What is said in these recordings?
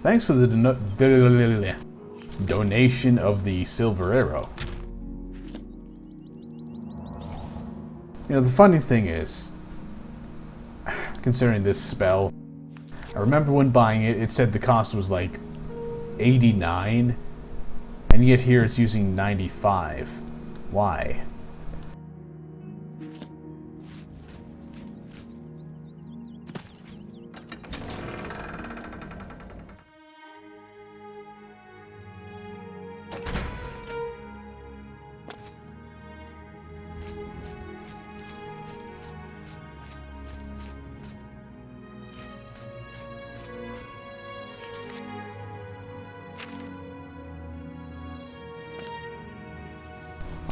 Thanks for the donation of the silver arrow. You know, the funny thing is, considering this spell, I remember when buying it, it said the cost was like 89, and yet here it's using 95. Why?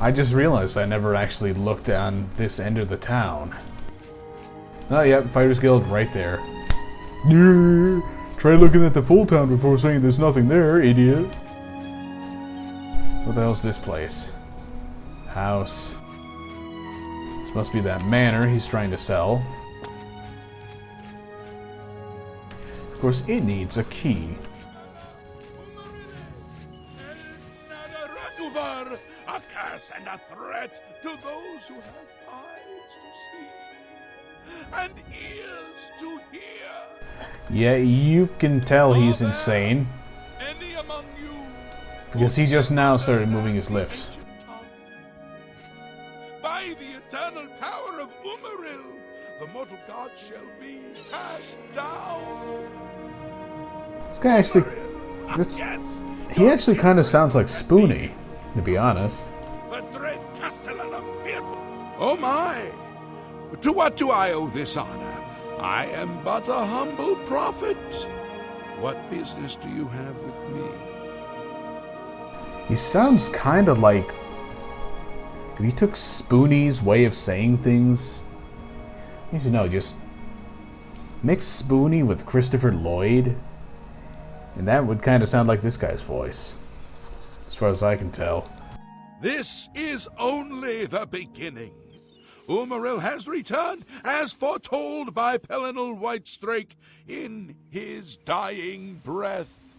I just realized I never actually looked on this end of the town. Oh, yeah, Fighters Guild right there. Yeah, try looking at the full town before saying there's nothing there, idiot. So what the hell's this place? House. This must be that manor he's trying to sell. Of course, it needs a key. A curse and a threat to those who have eyes to see and ears to hear. Yeah, you can tell he's insane. Any among you because he just now started moving his lips. By the eternal power of Umaril, the mortal god shall be cast down. This guy actually... he actually kind of sounds like Spoonie, to be honest. The dread castellan of fearful. Oh my! To what do I owe this honor? I am but a humble prophet. What business do you have with me? He sounds kind of like... if you took Spoonie's way of saying things... you know, just... mix Spoonie with Christopher Lloyd... and that would kind of sound like this guy's voice. As far as I can tell. This is only the beginning. Umaril has returned, as foretold by Pelinal Whitestrake in his dying breath.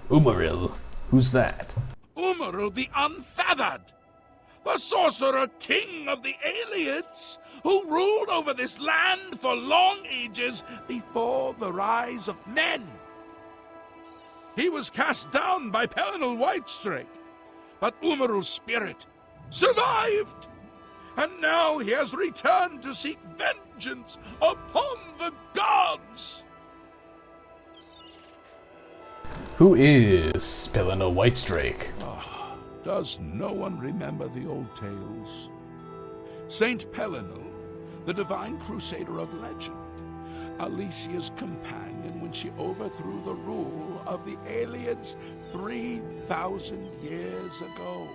Umaril? Who's that? Umaril the Unfeathered, the sorcerer king of the Aliens, who ruled over this land for long ages before the rise of men. He was cast down by Pelinal Whitestrake, but Umaril's spirit survived, and now he has returned to seek vengeance upon the gods. Who is Pelinal Whitestrake? Does no one remember the old tales? Saint Pelinal, the divine crusader of legend, Alicia's companion when she overthrew the rule of the aliens 3,000 years ago.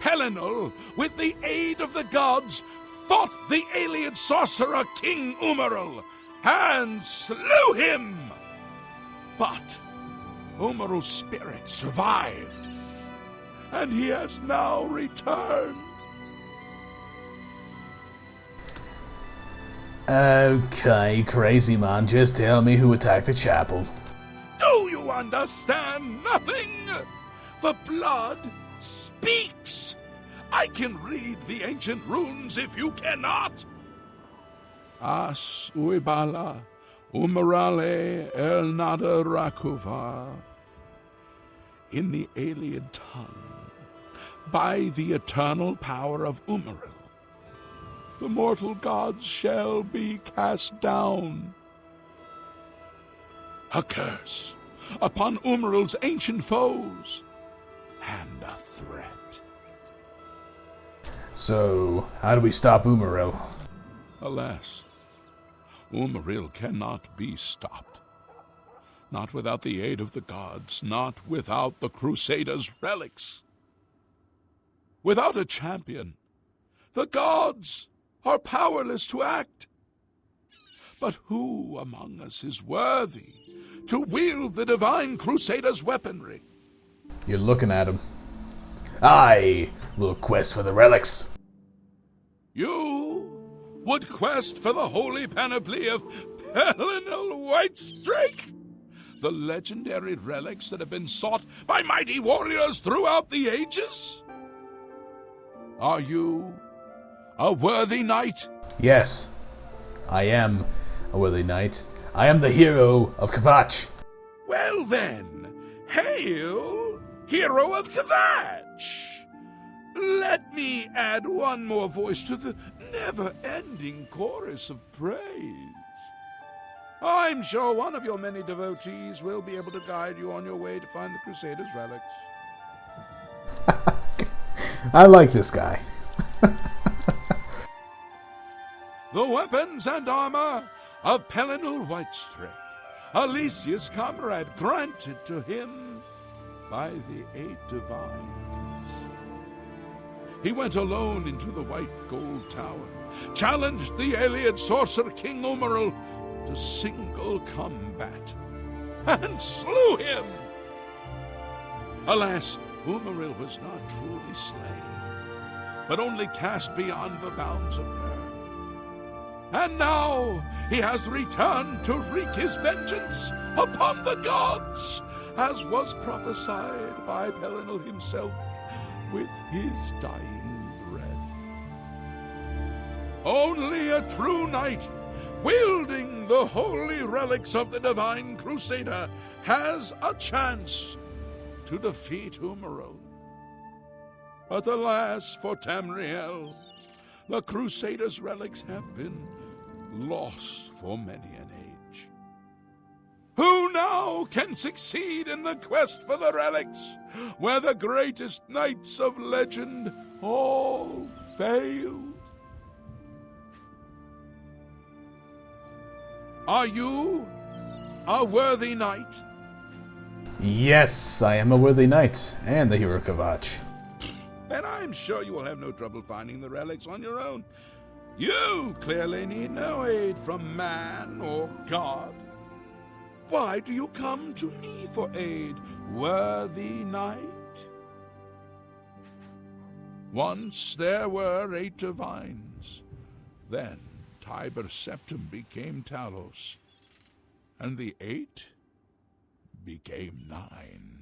Pelinal, with the aid of the gods, fought the alien sorcerer King Umaril and slew him. But Umaril's spirit survived, and he has now returned. Okay, crazy man, just tell me who attacked the chapel. Do you understand nothing? The blood speaks. I can read the ancient runes if you cannot. As uibala, umarale el nada rakuva. In the alien tongue, by the eternal power of Umaril, the mortal gods shall be cast down. A curse upon Umaril's ancient foes, and a threat. So, how do we stop Umaril? Alas, Umaril cannot be stopped. Not without the aid of the gods, not without the Crusaders' relics. Without a champion, the gods are powerless to act. But who among us is worthy to wield the divine Crusader's weaponry? You're looking at him. I will quest for the relics. You would quest for the holy panoply of Pelinal Whitestrake? The legendary relics that have been sought by mighty warriors throughout the ages? Are you a worthy knight? Yes, I am a worthy knight. I am the hero of Kvatch. Well then, hail, hero of Kvatch! Let me add one more voice to the never-ending chorus of praise. I'm sure one of your many devotees will be able to guide you on your way to find the Crusaders' relics. I like this guy. The weapons and armor of Pelinal Whitestrake, Alicia's comrade, granted to him by the 8 divines. He went alone into the white gold tower, challenged the alien sorcerer King Umaril to single combat, and slew him. Alas, Umaril was not truly slain, but only cast beyond the bounds of mirth. And now he has returned to wreak his vengeance upon the gods, as was prophesied by Pelinal himself with his dying breath. Only a true knight, wielding the holy relics of the divine crusader, has a chance to defeat Umaril. But alas for Tamriel, the crusader's relics have been lost for many an age. Who now can succeed in the quest for the relics, where the greatest knights of legend all failed? Are you a worthy knight? Yes, I am a worthy knight, and the hero of Kvatch. Then I'm sure you will have no trouble finding the relics on your own. You clearly need no aid from man or god. Why do you come to me for aid, worthy knight? Once there were 8 divines. Then Tiber Septim became Talos, and the 8 became 9.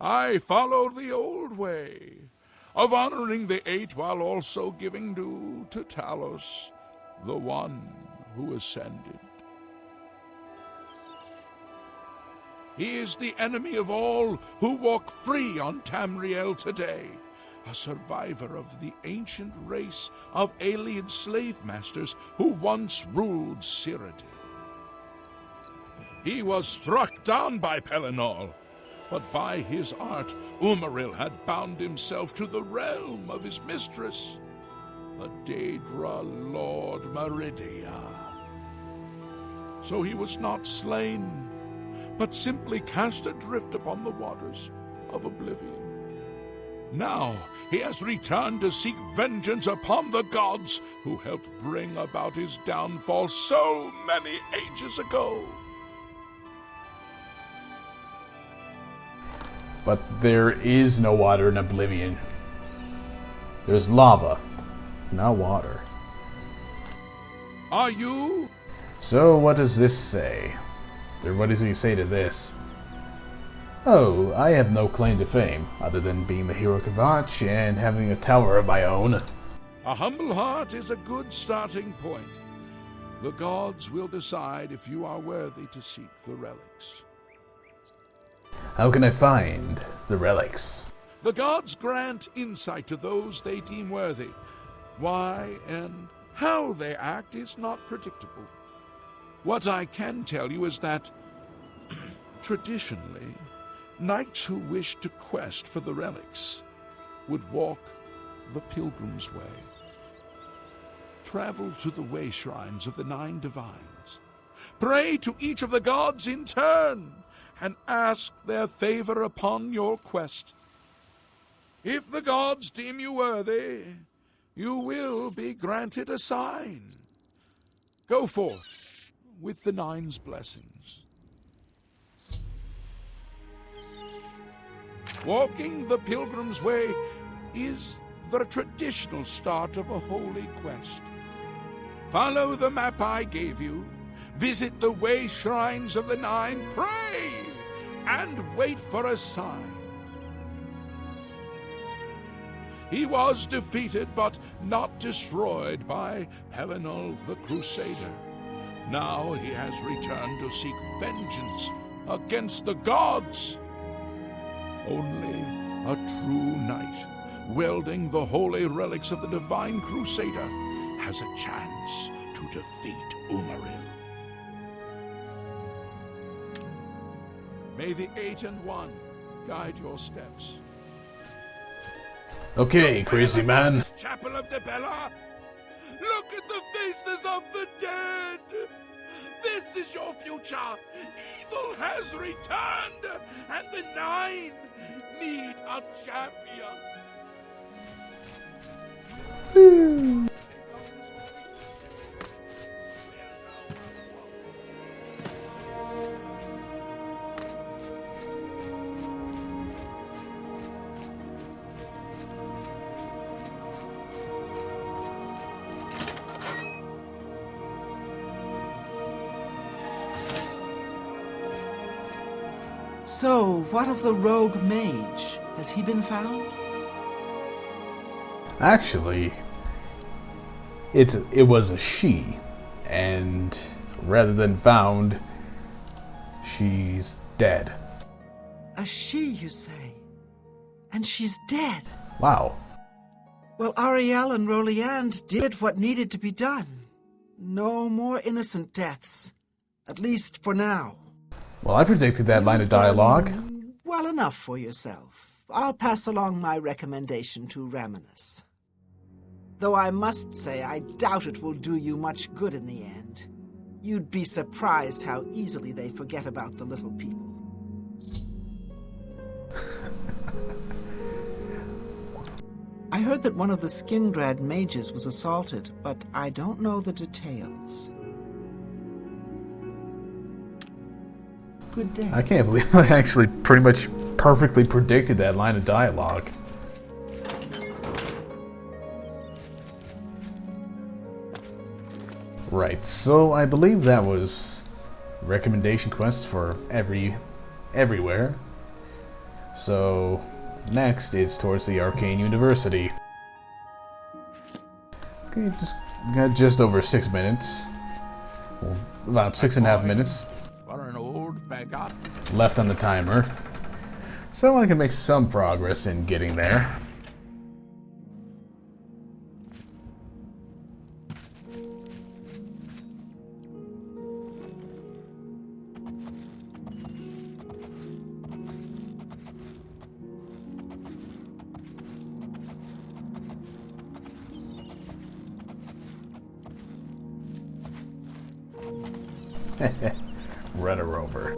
I followed the old way of honoring the 8 while also giving due to Talos, the one who ascended. He is the enemy of all who walk free on Tamriel today, a survivor of the ancient race of alien slave masters who once ruled Cyrodiil. He was struck down by Pelinal, but by his art, Umaril had bound himself to the realm of his mistress, the Daedra Lord Meridia. So he was not slain, but simply cast adrift upon the waters of Oblivion. Now he has returned to seek vengeance upon the gods who helped bring about his downfall so many ages ago. But there is no water in Oblivion. There's lava, not water. Are you? So what does this say? Or what does he say to this? Oh, I have no claim to fame, other than being the hero of Kvatch and having a tower of my own. A humble heart is a good starting point. The gods will decide if you are worthy to seek the relics. How can I find the relics? The gods grant insight to those they deem worthy. Why and how they act is not predictable. What I can tell you is that, traditionally, knights who wish to quest for the relics would walk the pilgrim's way. Travel to the way shrines of the 9 divines. Pray to each of the gods in turn, and ask their favor upon your quest. If the gods deem you worthy, you will be granted a sign. Go forth with the 9's blessings. Walking the pilgrim's way is the traditional start of a holy quest. Follow the map I gave you. Visit the way shrines of the Nine. Pray and wait for a sign. He was defeated but not destroyed by Pelinal the Crusader. Now he has returned to seek vengeance against the gods. Only a true knight, wielding the holy relics of the divine Crusader, has a chance to defeat Umaril. May the Eight and One guide your steps. Okay, crazy man. This Chapel of Debella. Look at the faces of the dead. This is your future. Evil has returned, and the Nine need a champion. So, what of the rogue mage? Has he been found? Actually, it was a she, and rather than found, she's dead. A she, you say? And she's dead? Wow. Well, Ariel and Roliand did what needed to be done. No more innocent deaths. At least for now. Well, I predicted that line of dialogue. Well enough for yourself. I'll pass along my recommendation to Raminus. Though I must say I doubt it will do you much good in the end. You'd be surprised how easily they forget about the little people. I heard that one of the Skingrad mages was assaulted, but I don't know the details. Good day. I can't believe I actually pretty much perfectly predicted that line of dialogue. Right, so I believe that was recommendation quests for everywhere. So next it's towards the Arcane University. Okay, just over 6 minutes. Well, about 6.5 minutes For an old beggar. left on the timer. So I can make some progress in getting there. Run her over.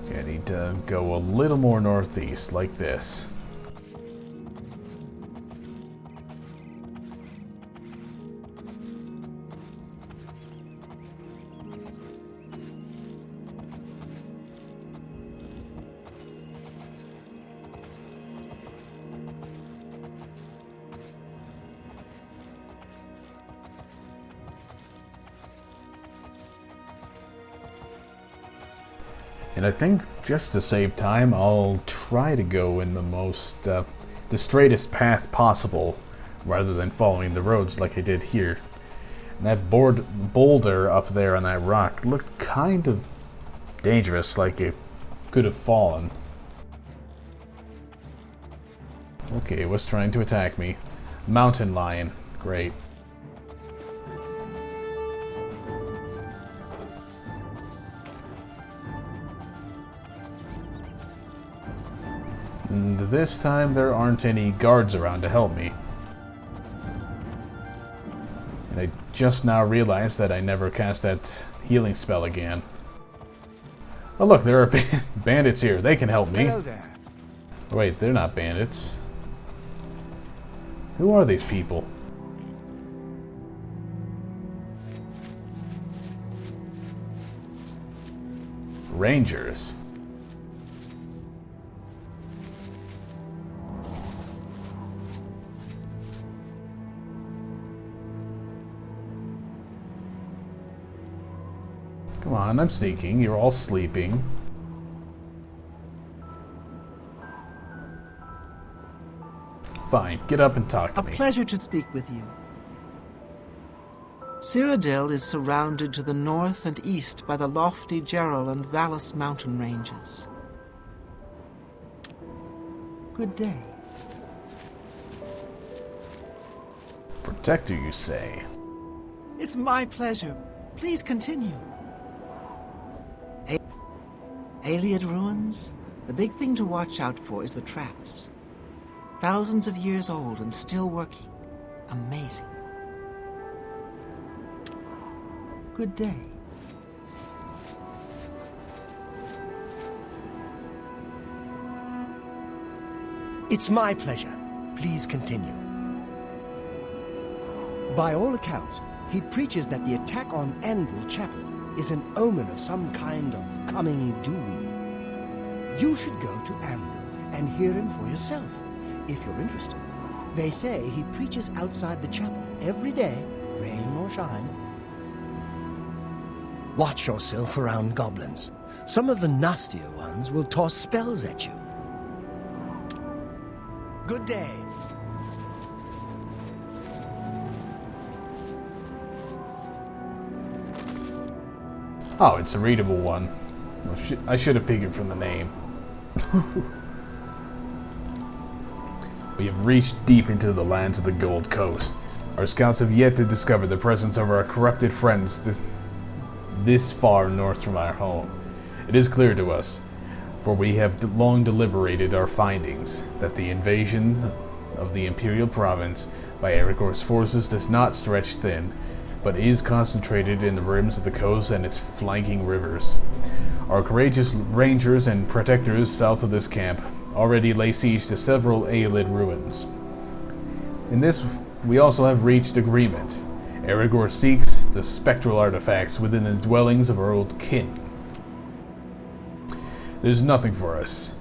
Okay, I need to go a little more northeast, like this. And I think just to save time, I'll try to go in the straightest path possible, rather than following the roads like I did here. And that boulder up there on that rock looked kind of dangerous, like it could have fallen. Okay, what's trying to attack me? Mountain lion. Great. And this time there aren't any guards around to help me. And I just now realized that I never cast that healing spell again. Oh look, there are bandits here. They can help me. Hello there. Wait, they're not bandits. Who are these people? Rangers. Come on, I'm sneaking. You're all sleeping. Fine, get up and talk to A me. pleasure to speak with you. Cyrodiil is surrounded to the north and east by the lofty Gerald and Vallis mountain ranges. Good day. Protector, you say? It's my pleasure. Please continue. Ayleid ruins? The big thing to watch out for is the traps. Thousands of years old and still working. Amazing. Good day. It's my pleasure. Please continue. By all accounts, he preaches that the attack on Anvil Chapel is an omen of some kind of coming doom. You should go to Anvil and hear him for yourself, if you're interested. They say he preaches outside the chapel every day, rain or shine. Watch yourself around goblins. Some of the nastier ones will toss spells at you. Good day. Oh, it's a readable one. I should have figured from the name. We have reached deep into the lands of the Gold Coast. Our scouts have yet to discover the presence of our corrupted friends this far north from our home. It is clear to us, for we have long deliberated our findings, that the invasion of the Imperial Province by Aragorn's forces does not stretch thin, but is concentrated in the rims of the coast and its flanking rivers. Our courageous rangers and protectors south of this camp already lay siege to several Ayleid ruins. In this, we also have reached agreement. Aragorn seeks the spectral artifacts within the dwellings of our old kin. There's nothing for us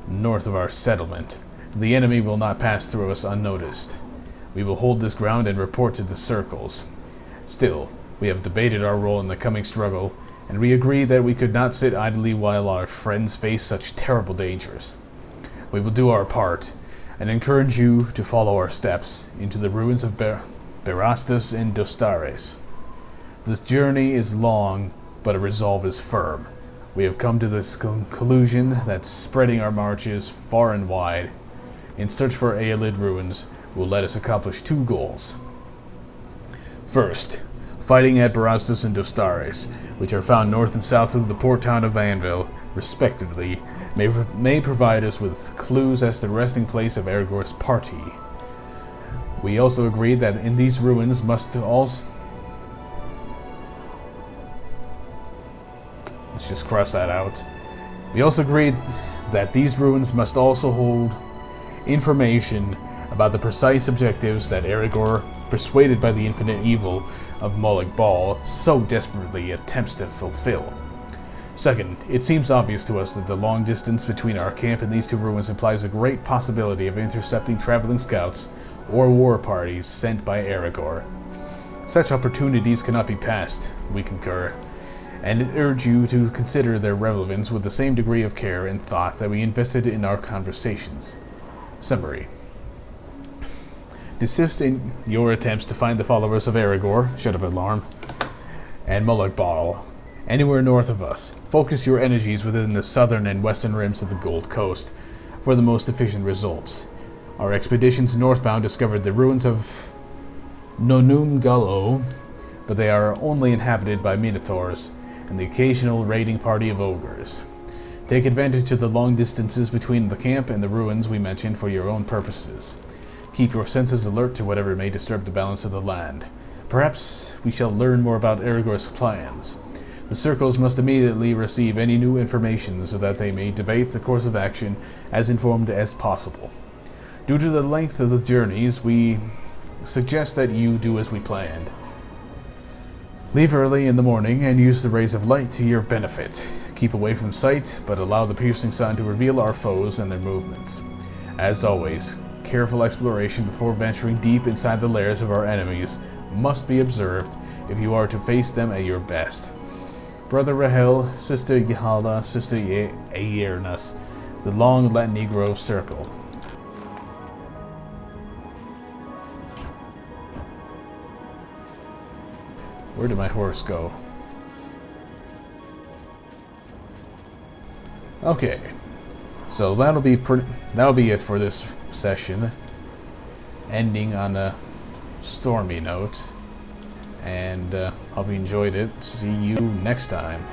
north of our settlement. The enemy will not pass through us unnoticed. We will hold this ground and report to the circles. Still, we have debated our role in the coming struggle, and we agree that we could not sit idly while our friends face such terrible dangers. We will do our part, and encourage you to follow our steps into the ruins of Berastus and Dostares. This journey is long, but a resolve is firm. We have come to this conclusion that spreading our marches far and wide in search for Ayleid ruins will let us accomplish two goals. First, fighting at Berastus and Dostares, which are found north and south of the port town of Anvil, respectively, may provide us with clues as to the resting place of Aragorn's party. We also agreed that in these ruins must also... Let's just cross that out. We also agreed that these ruins must also hold information about the precise objectives that Aragorn, persuaded by the infinite evil of Molag Bal, so desperately attempts to fulfill. Second, it seems obvious to us that the long distance between our camp and these two ruins implies a great possibility of intercepting traveling scouts or war parties sent by Aragorn. Such opportunities cannot be passed, we concur, and urge you to consider their relevance with the same degree of care and thought that we invested in our conversations. Summary. Desist in your attempts to find the followers of Aragorn, shut up alarm, and Molag Bal, anywhere north of us. Focus your energies within the southern and western rims of the Gold Coast for the most efficient results. Our expeditions northbound discovered the ruins of Nonum Gullo, but they are only inhabited by minotaurs and the occasional raiding party of ogres. Take advantage of the long distances between the camp and the ruins we mentioned for your own purposes. Keep your senses alert to whatever may disturb the balance of the land. Perhaps we shall learn more about Aragorn's plans. The circles must immediately receive any new information so that they may debate the course of action as informed as possible. Due to the length of the journeys, we suggest that you do as we planned. Leave early in the morning and use the rays of light to your benefit. Keep away from sight, but allow the piercing sun to reveal our foes and their movements. As always, careful exploration before venturing deep inside the lairs of our enemies must be observed if you are to face them at your best. Brother Rahel, Sister Yahala, Sister Aiernas, the Long Latany Grove Circle. Where did my horse go? Okay, so that'll be it for this session, ending on a stormy note. And hope you enjoyed it. See you next time.